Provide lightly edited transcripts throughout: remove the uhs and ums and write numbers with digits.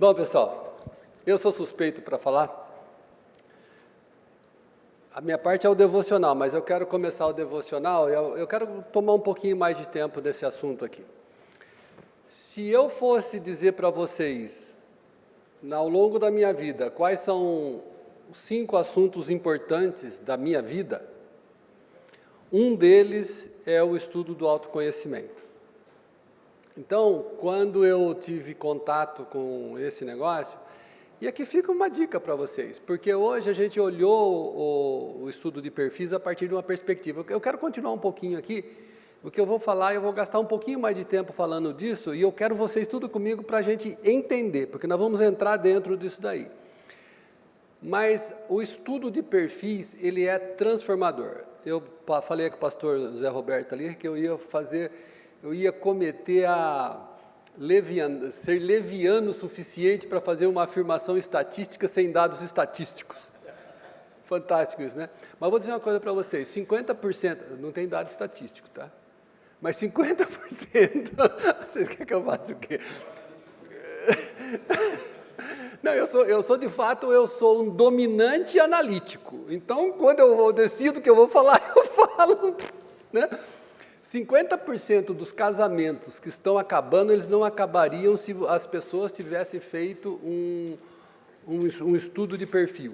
Bom, pessoal, eu sou suspeito para falar. A minha parte é o devocional, mas eu quero começar o devocional, eu quero tomar um pouquinho mais de tempo desse assunto aqui. Se eu fosse dizer para vocês, ao longo da minha vida, quais são os 5 assuntos importantes da minha vida, um deles é o estudo do autoconhecimento. Então, quando eu tive contato com esse negócio, e aqui fica uma dica para vocês, porque hoje a gente olhou o estudo de perfis a partir de uma perspectiva. Eu quero continuar um pouquinho aqui, o que eu vou falar, eu vou gastar um pouquinho mais de tempo falando disso, e eu quero vocês tudo comigo para a gente entender, porque nós vamos entrar dentro disso daí. Mas o estudo de perfis, ele é transformador. Eu falei com o pastor Zé Roberto ali que eu ia cometer ser leviano o suficiente para fazer uma afirmação estatística sem dados estatísticos. Fantástico isso, né? Mas vou dizer uma coisa para vocês, 50%, não tem dado estatístico, tá? Mas 50%, vocês querem que eu faça o quê? Não, eu sou de fato, eu sou um dominante analítico. Então, quando eu decido que eu vou falar, eu falo, né? 50% dos casamentos que estão acabando, eles não acabariam se as pessoas tivessem feito um estudo de perfil.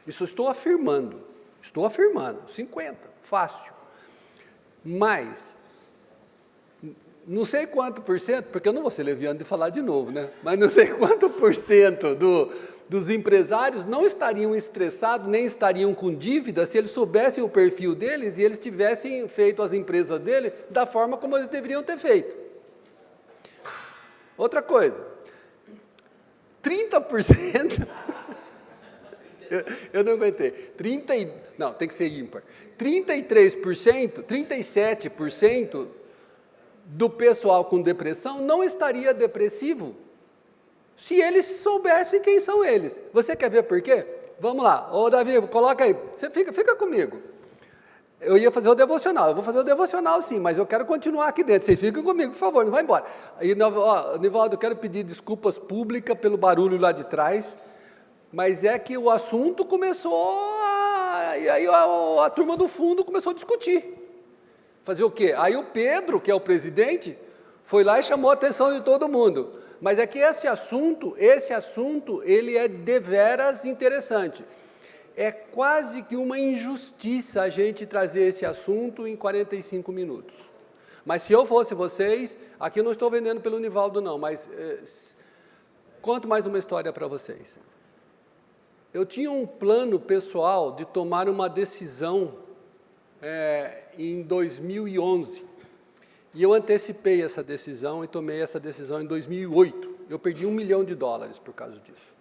Isso estou afirmando, 50%, fácil. Mas, não sei quanto por cento, porque eu não vou ser leviano de falar de novo, né? Mas não sei quanto por cento dos empresários não estariam estressados, nem estariam com dívida, se eles soubessem o perfil deles e eles tivessem feito as empresas dele da forma como eles deveriam ter feito. Outra coisa, 30%, eu não aguentei, não, tem que ser ímpar, 33%, 37% do pessoal com depressão não estaria depressivo se eles soubessem quem são eles. Você quer ver por quê? Vamos lá. Ô, Davi, coloca aí. Você fica comigo. Eu ia fazer o devocional. Eu vou fazer o devocional sim, mas eu quero continuar aqui dentro. Vocês ficam comigo, por favor, não vai embora. E, Nivaldo, eu quero pedir desculpas públicas pelo barulho lá de trás, mas é que o assunto começou e aí a turma do fundo começou a discutir. Fazer o quê? Aí o Pedro, que é o presidente, foi lá e chamou a atenção de todo mundo. Mas é que esse assunto, ele é deveras interessante. É quase que uma injustiça a gente trazer esse assunto em 45 minutos. Mas se eu fosse vocês, aqui eu não estou vendendo pelo Nivaldo não, mas conto mais uma história para vocês. Eu tinha um plano pessoal de tomar uma decisão em 2011. E eu antecipei essa decisão e tomei essa decisão em 2008. Eu perdi $1 milhão por causa disso.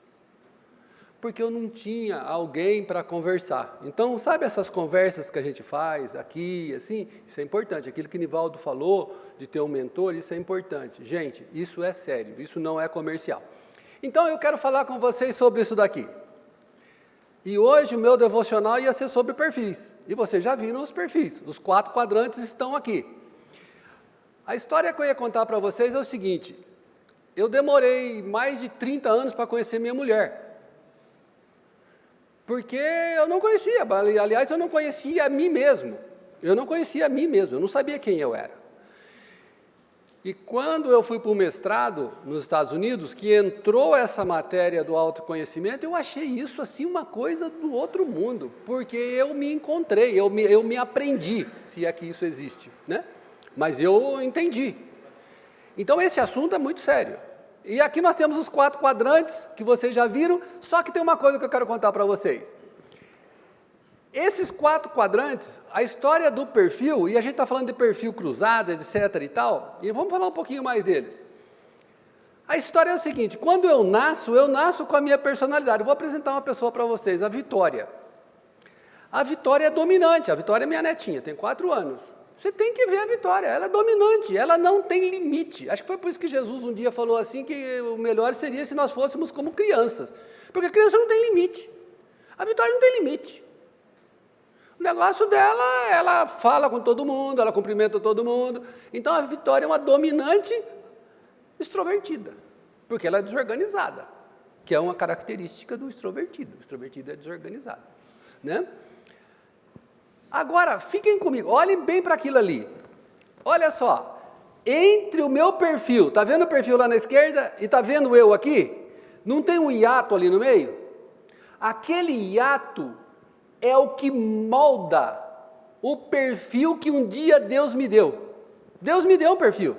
Porque eu não tinha alguém para conversar. Então, sabe essas conversas que a gente faz aqui, assim? Isso é importante. Aquilo que o Nivaldo falou, de ter um mentor, isso é importante. Gente, isso é sério, isso não é comercial. Então, eu quero falar com vocês sobre isso daqui. E hoje o meu devocional ia ser sobre perfis. E vocês já viram os perfis. Os 4 quadrantes estão aqui. A história que eu ia contar para vocês é o seguinte, eu demorei mais de 30 anos para conhecer minha mulher, porque eu não conhecia, aliás, eu não conhecia a mim mesmo, eu não sabia quem eu era. E quando eu fui para o mestrado nos Estados Unidos, que entrou essa matéria do autoconhecimento, eu achei isso assim uma coisa do outro mundo, porque eu me encontrei, eu me aprendi, se é que isso existe, né? Mas eu entendi. Então, esse assunto é muito sério. E aqui nós temos os 4 quadrantes, que vocês já viram, só que tem uma coisa que eu quero contar para vocês. Esses 4 quadrantes, a história do perfil, e a gente está falando de perfil cruzado, etc. e tal, e vamos falar um pouquinho mais dele. A história é o seguinte, quando eu nasço com a minha personalidade. Eu vou apresentar uma pessoa para vocês, a Vitória. A Vitória é dominante, a Vitória é minha netinha, tem 4 anos. Você tem que ver a Vitória, ela é dominante, ela não tem limite. Acho que foi por isso que Jesus um dia falou assim, que o melhor seria se nós fôssemos como crianças. Porque a criança não tem limite. A Vitória não tem limite. O negócio dela, ela fala com todo mundo, ela cumprimenta todo mundo. Então, a Vitória é uma dominante extrovertida. porque ela é desorganizada, que é uma característica do extrovertido. O extrovertido é desorganizado, né? Agora, fiquem comigo, olhem bem para aquilo ali. Olha só, entre o meu perfil, está vendo o perfil lá na esquerda e está vendo eu aqui? Não tem um hiato ali no meio? Aquele hiato é o que molda o perfil que um dia Deus me deu. Deus me deu um perfil,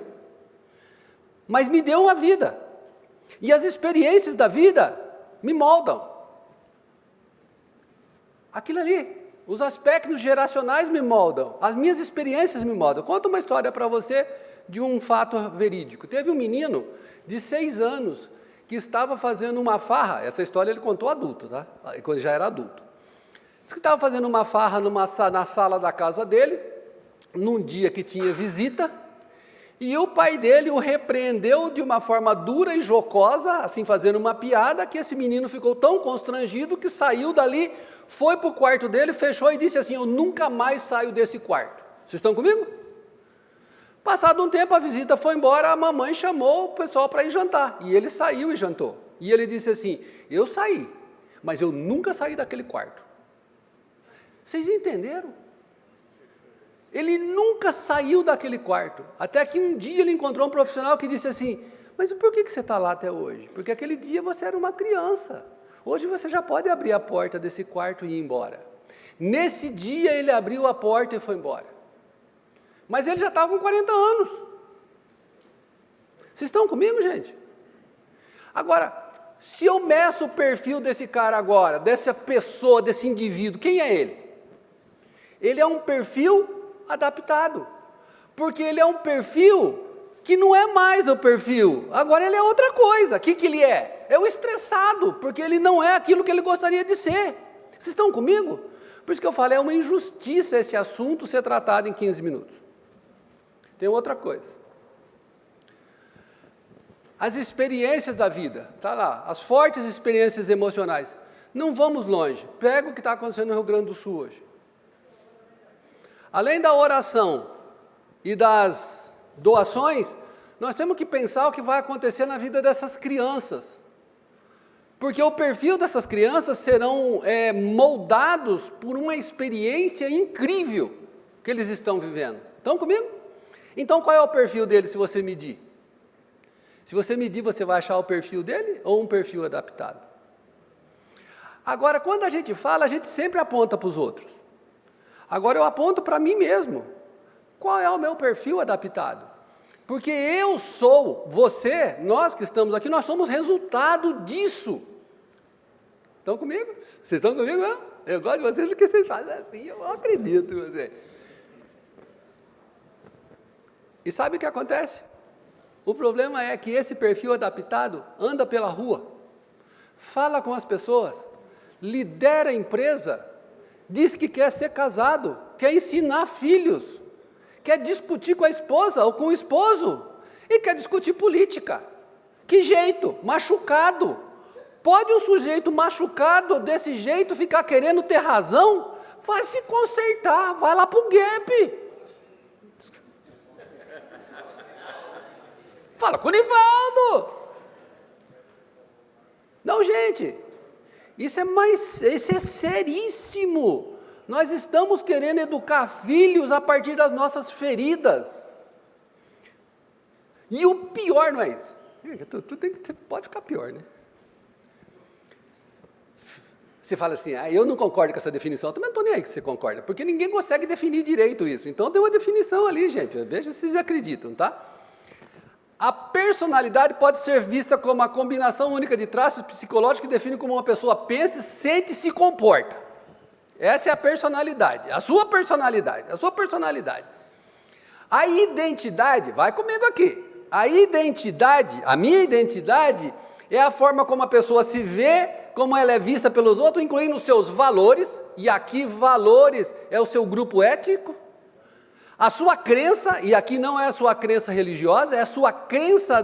mas me deu uma vida. E as experiências da vida me moldam. Aquilo ali, os aspectos geracionais me moldam, as minhas experiências me moldam. Conto uma história para você de um fato verídico. Teve um menino de 6 anos que estava fazendo uma farra, essa história ele contou adulto, tá? Quando já era adulto. Diz que estava fazendo uma farra na sala da casa dele, num dia que tinha visita, e o pai dele o repreendeu de uma forma dura e jocosa, assim fazendo uma piada, que esse menino ficou tão constrangido que saiu dali, foi para o quarto dele, fechou e disse assim: eu nunca mais saio desse quarto. Vocês estão comigo? Passado um tempo, a visita foi embora, a mamãe chamou o pessoal para ir jantar, e ele saiu e jantou. E ele disse assim: eu saí, mas eu nunca saí daquele quarto. Vocês entenderam? Ele nunca saiu daquele quarto, até que um dia ele encontrou um profissional que disse assim: mas por que você está lá até hoje? Porque aquele dia você era uma criança, hoje você já pode abrir a porta desse quarto e ir embora. Nesse dia ele abriu a porta e foi embora, mas ele já estava com 40 anos. Vocês estão comigo, gente? Agora, se eu meço o perfil desse cara agora, dessa pessoa, desse indivíduo, quem é ele? Ele é um perfil adaptado, porque ele é um perfil que não é mais o perfil, agora ele é outra coisa. O que ele é? É o estressado, porque ele não é aquilo que ele gostaria de ser. Vocês estão comigo? Por isso que eu falo, é uma injustiça esse assunto ser tratado em 15 minutos. Tem outra coisa. As experiências da vida, está lá, as fortes experiências emocionais. Não vamos longe, pega o que está acontecendo no Rio Grande do Sul hoje. Além da oração e das doações, nós temos que pensar o que vai acontecer na vida dessas crianças. Porque o perfil dessas crianças serão moldados por uma experiência incrível que eles estão vivendo. Estão comigo? Então, qual é o perfil dele se você medir? Se você medir, você vai achar o perfil dele ou um perfil adaptado? Agora, quando a gente fala, a gente sempre aponta para os outros. Agora eu aponto para mim mesmo. Qual é o meu perfil adaptado? Porque eu sou, você, nós que estamos aqui, nós somos resultado disso. Estão comigo? Vocês estão comigo, não? Eu gosto de vocês porque vocês fazem assim, eu acredito em vocês. E sabe o que acontece? O problema é que esse perfil adaptado anda pela rua, fala com as pessoas, lidera a empresa, diz que quer ser casado, quer ensinar filhos, quer discutir com a esposa ou com o esposo, e quer discutir política. Que jeito? Machucado. Pode um sujeito machucado desse jeito ficar querendo ter razão? Vai se consertar, vai lá para o gap. Fala com o Nivaldo. Não, gente, isso é seríssimo. Nós estamos querendo educar filhos a partir das nossas feridas. E o pior não é isso. Pode ficar pior, né? Você fala assim, eu não concordo com essa definição. Eu também não estou nem aí que você concorda, porque ninguém consegue definir direito isso. Então tem uma definição ali, gente. Veja se vocês acreditam, tá? A personalidade pode ser vista como a combinação única de traços psicológicos que define como uma pessoa pensa, sente e se comporta. Essa é a personalidade, a sua personalidade, a sua personalidade. A identidade, vai comigo aqui, a identidade, a minha identidade é a forma como a pessoa se vê, como ela é vista pelos outros, incluindo os seus valores, e aqui valores é o seu grupo ético, a sua crença, e aqui não é a sua crença religiosa, é a sua crença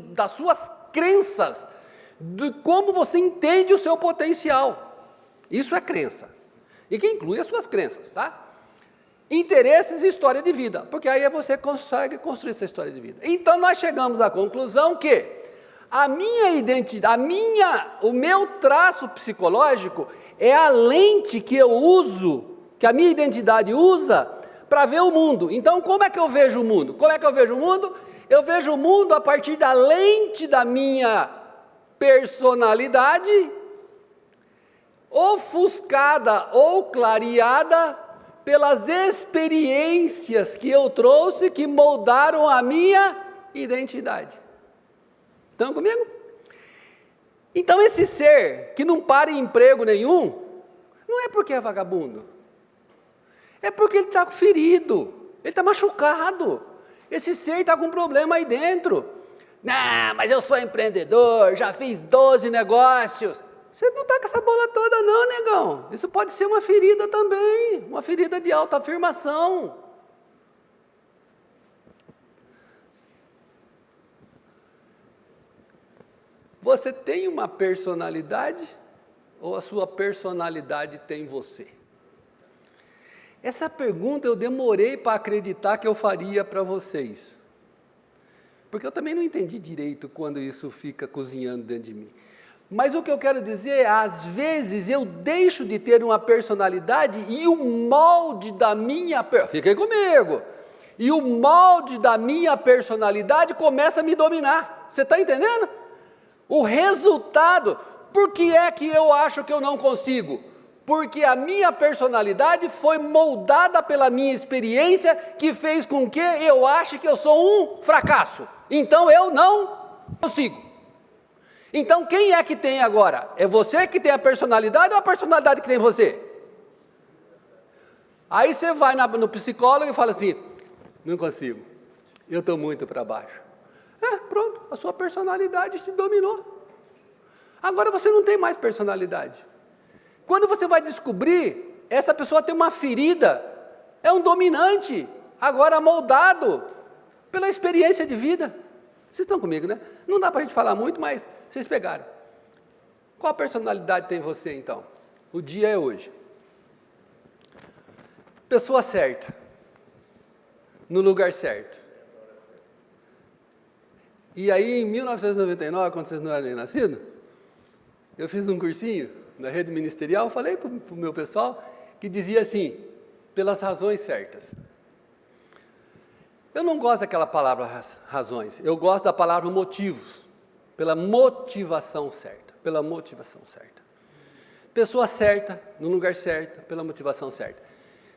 das suas crenças, de como você entende o seu potencial. Isso é crença. E que inclui as suas crenças, tá? Interesses e história de vida, porque aí você consegue construir essa história de vida. Então nós chegamos à conclusão que A minha identidade, o meu traço psicológico é a lente que eu uso, que a minha identidade usa para ver o mundo. Então, como é que eu vejo o mundo? Como é que eu vejo o mundo? Eu vejo o mundo a partir da lente da minha personalidade, ofuscada ou clareada pelas experiências que eu trouxe que moldaram a minha identidade. Estão comigo? Então esse ser que não para em emprego nenhum, não é porque é vagabundo, é porque ele está ferido, ele está machucado, esse ser está com um problema aí dentro. Não, mas eu sou empreendedor, já fiz 12 negócios. Você não está com essa bola toda não, negão. Isso pode ser uma ferida também, uma ferida de autoafirmação. Você tem uma personalidade ou a sua personalidade tem você? Essa pergunta eu demorei para acreditar que eu faria para vocês. Porque eu também não entendi direito quando isso fica cozinhando dentro de mim. Mas o que eu quero dizer é, às vezes eu deixo de ter uma personalidade e o molde da minha... Fiquem comigo! E o molde da minha personalidade começa a me dominar. Você está entendendo? O resultado, por que é que eu acho que eu não consigo? Porque a minha personalidade foi moldada pela minha experiência que fez com que eu ache que eu sou um fracasso. Então eu não consigo. Então quem é que tem agora? É você que tem a personalidade ou a personalidade que tem você? Aí você vai no psicólogo e fala assim, não consigo, eu estou muito para baixo. Pronto, a sua personalidade se dominou. Agora você não tem mais personalidade. Quando você vai descobrir, essa pessoa tem uma ferida, é um dominante, agora moldado pela experiência de vida. Vocês estão comigo, né? Não dá para a gente falar muito, mas vocês pegaram. Qual personalidade tem você, então? O dia é hoje. Pessoa certa, no lugar certo. E aí, em 1999, quando vocês não eram nem nascidos, eu fiz um cursinho na rede ministerial, falei para o meu pessoal, que dizia assim, pelas razões certas. Eu não gosto daquela palavra razões, eu gosto da palavra motivos, pela motivação certa, pela motivação certa. Pessoa certa, no lugar certo, pela motivação certa.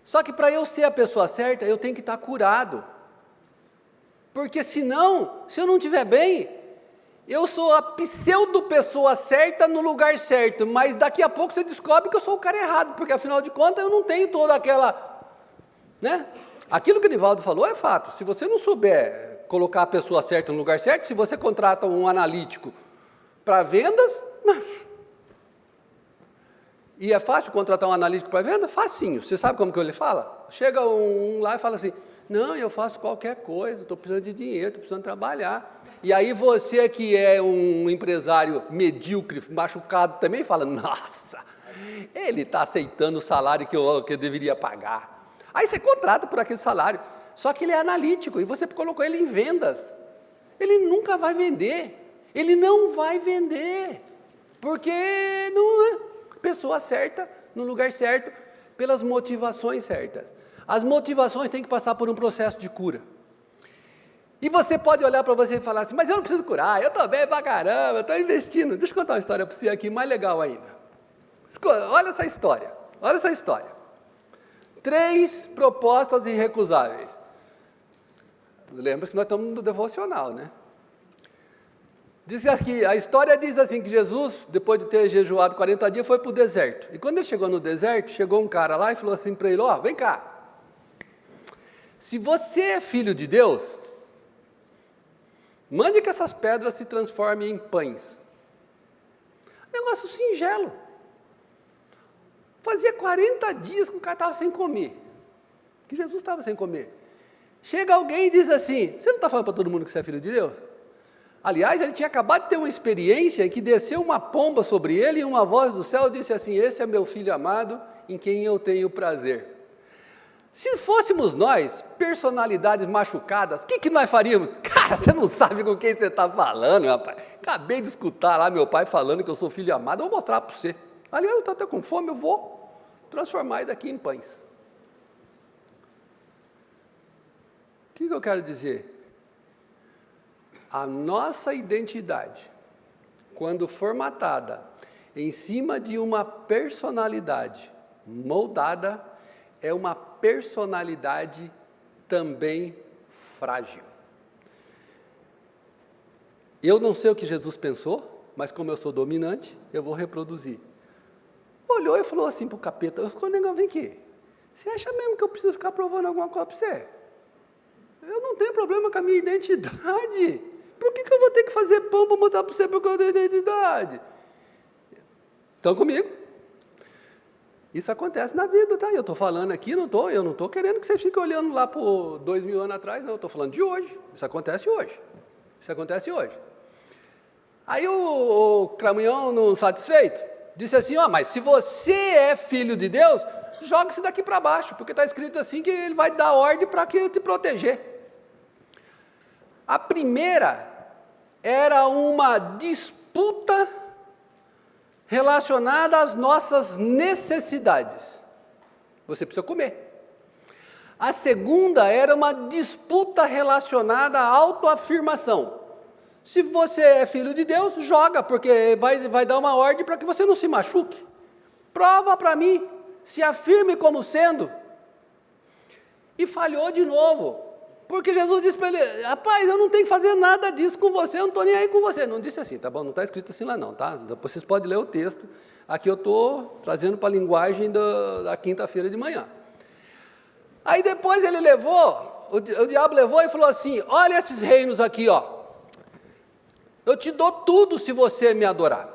Só que para eu ser a pessoa certa, eu tenho que estar curado. Porque senão, se eu não estiver bem, eu sou a pseudo-pessoa certa no lugar certo, mas daqui a pouco você descobre que eu sou o cara errado, porque afinal de contas eu não tenho toda aquela... né? Aquilo que o Nivaldo falou é fato, se você não souber colocar a pessoa certa no lugar certo, se você contrata um analítico para vendas, e é fácil contratar um analítico para venda? Facinho, você sabe como que ele fala? Chega um lá e fala assim, não, eu faço qualquer coisa, estou precisando de dinheiro, estou precisando trabalhar. E aí você que é um empresário medíocre, machucado, também fala, nossa, ele está aceitando o salário que eu deveria pagar. Aí você contrata por aquele salário, só que ele é analítico e você colocou ele em vendas. Ele nunca vai vender, ele não vai vender, porque não é pessoa certa, no lugar certo, pelas motivações certas. As motivações têm que passar por um processo de cura. E você pode olhar para você e falar assim, mas eu não preciso curar, eu estou bem pra caramba, eu estou investindo. Deixa eu contar uma história para você aqui, mais legal ainda. Olha essa história, olha essa história. 3 propostas irrecusáveis. Lembra que nós estamos no devocional, né? Diz aqui, a história diz assim, que Jesus, depois de ter jejuado 40 dias, foi para o deserto. E quando ele chegou no deserto, chegou um cara lá e falou assim para ele, ó, vem cá. Se você é filho de Deus, mande que essas pedras se transformem em pães. Negócio singelo. Fazia 40 dias que o cara estava sem comer. Que Jesus estava sem comer. Chega alguém e diz assim, você não está falando para todo mundo que você é filho de Deus? Aliás, ele tinha acabado de ter uma experiência em que desceu uma pomba sobre ele e uma voz do céu disse assim, esse é meu filho amado, em quem eu tenho prazer. Se fôssemos nós, personalidades machucadas, o que nós faríamos? Cara, você não sabe com quem você está falando, rapaz. acabei de escutar lá meu pai falando que eu sou filho amado, eu vou mostrar para você. Ali eu estou até com fome, eu vou transformar isso daqui em pães. O que eu quero dizer? A nossa identidade, quando formatada em cima de uma personalidade moldada, é uma personalidade também frágil. Eu não sei o que Jesus pensou, mas como eu sou dominante, eu vou reproduzir. Olhou e falou assim para o capeta, negão, vem aqui, você acha mesmo que eu preciso ficar provando alguma coisa para você? Eu não tenho problema com a minha identidade. Por que eu vou ter que fazer pão para mostrar para você porque eu tenho identidade? Estão comigo? Isso acontece na vida, tá? Eu estou falando aqui, eu não estou querendo que você fique olhando lá por 2000 anos atrás, não, eu estou falando de hoje. Isso acontece hoje. Isso acontece hoje. Aí o Cramunhão, não satisfeito, disse assim, mas se você é filho de Deus, joga isso daqui para baixo, porque está escrito assim que ele vai dar ordem para que te proteger. A primeira era uma disputa relacionada às nossas necessidades. Você precisa comer. A segunda era uma disputa relacionada à autoafirmação. Se você é filho de Deus, joga, porque vai dar uma ordem para que você não se machuque. Prova para mim, se afirme como sendo. E falhou de novo. Porque Jesus disse para ele, rapaz, eu não tenho que fazer nada disso com você, eu não estou nem aí com você. Não disse assim, tá bom? Não está escrito assim lá não, tá? Depois vocês podem ler o texto. Aqui eu estou trazendo para a linguagem da quinta-feira de manhã. Aí depois ele levou, o diabo levou e falou assim, olha esses reinos aqui, eu te dou tudo se você me adorar.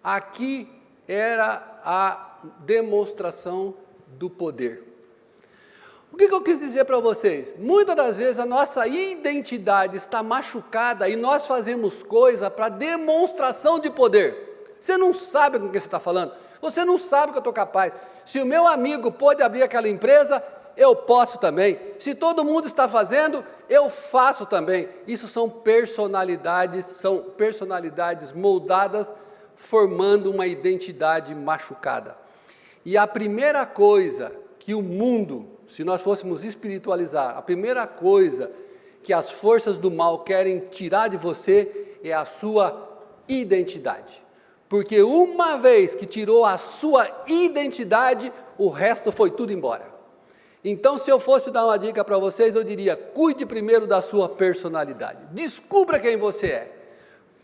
Aqui era a demonstração do poder. O que eu quis dizer para vocês? Muitas das vezes a nossa identidade está machucada e nós fazemos coisa para demonstração de poder. Você não sabe com quem você está falando, você não sabe que eu estou capaz. Se o meu amigo pode abrir aquela empresa, eu posso também. Se todo mundo está fazendo, eu faço também. Isso são personalidades moldadas, formando uma identidade machucada. E a primeira coisa que o mundo, se nós fôssemos espiritualizar, a primeira coisa que as forças do mal querem tirar de você é a sua identidade. Porque uma vez que tirou a sua identidade, o resto foi tudo embora. Então, se eu fosse dar uma dica para vocês, eu diria, cuide primeiro da sua personalidade. Descubra quem você é.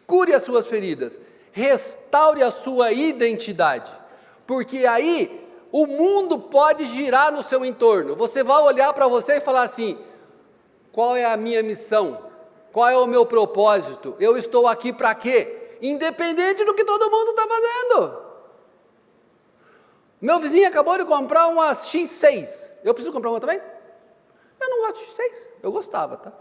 Cure as suas feridas. Restaure a sua identidade. Porque aí o mundo pode girar no seu entorno. Você vai olhar para você e falar assim, qual é a minha missão? Qual é o meu propósito? Eu estou aqui para quê? Independente do que todo mundo está fazendo. Meu vizinho acabou de comprar uma X6. Eu preciso comprar uma também? Eu não gosto de X6. Eu gostava, tá?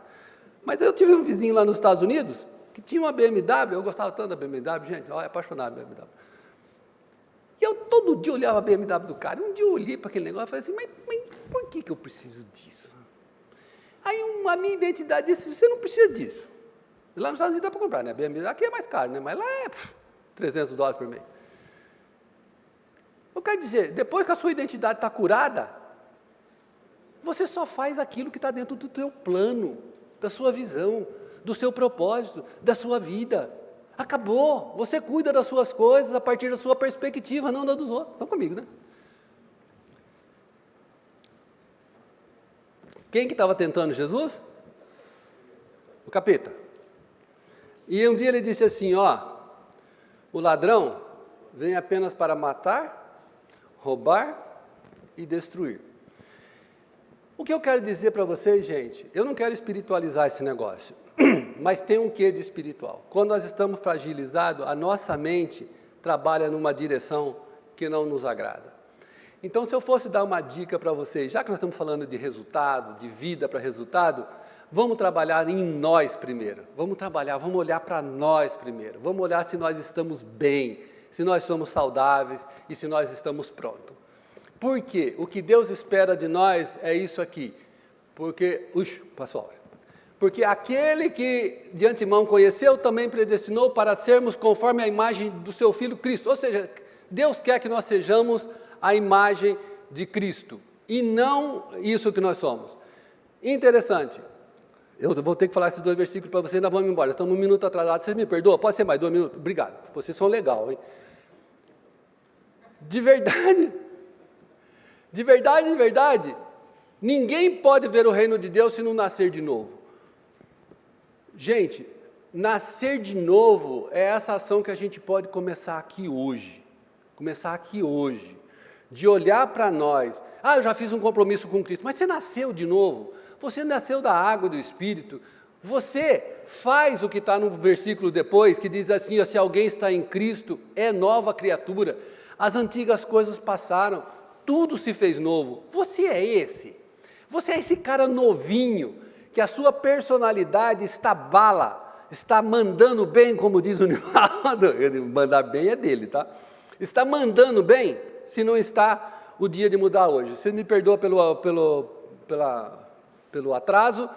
Mas eu tive um vizinho lá nos Estados Unidos que tinha uma BMW. Eu gostava tanto da BMW, gente. Eu era apaixonado pela BMW. E eu todo dia olhava a BMW do cara. Um dia eu olhei para aquele negócio e falei assim, mas por que eu preciso disso? Aí a minha identidade disse, você não precisa disso. E lá nos Estados Unidos dá para comprar, né? BMW aqui é mais caro, né? Mas lá é $300 por mês. Eu quero dizer, depois que a sua identidade está curada, você só faz aquilo que está dentro do teu plano, da sua visão, do seu propósito, da sua vida. Acabou. Você cuida das suas coisas a partir da sua perspectiva, não da dos outros. Estão comigo, né? Quem que estava tentando Jesus? O capeta. E um dia ele disse assim, o ladrão vem apenas para matar, roubar e destruir. O que eu quero dizer para vocês, gente, eu não quero espiritualizar esse negócio, mas tem um quê de espiritual. Quando nós estamos fragilizados, a nossa mente trabalha numa direção que não nos agrada. Então, se eu fosse dar uma dica para vocês, já que nós estamos falando de resultado, de vida para resultado, vamos trabalhar em nós primeiro. Vamos olhar para nós primeiro. Vamos olhar se nós estamos bem, se nós somos saudáveis e se nós estamos prontos. Por quê? O que Deus espera de nós é isso aqui. Porque Porque aquele que de antemão conheceu, também predestinou para sermos conforme a imagem do seu Filho Cristo. Ou seja, Deus quer que nós sejamos a imagem de Cristo, e não isso que nós somos. Interessante. Eu vou ter que falar esses 2 versículos para vocês, nós vamos embora. Estamos 1 minuto atrasados. Vocês me perdoam? Pode ser mais 2 minutos? Obrigado. Vocês são legal, hein? De verdade, ninguém pode ver o reino de Deus se não nascer de novo. Gente, nascer de novo é essa ação que a gente pode começar aqui hoje. De olhar para nós. Eu já fiz um compromisso com Cristo. Mas você nasceu de novo. Você nasceu da água e do Espírito. Você faz o que está no versículo depois, que diz assim, se alguém está em Cristo, é nova criatura. As antigas coisas passaram, tudo se fez novo. Você é esse. Você é esse cara novinho, que a sua personalidade está bala, está mandando bem, como diz o Nivaldo. Mandar bem é dele, tá? Está mandando bem, se não está o dia de mudar hoje. Você me perdoa pelo atraso,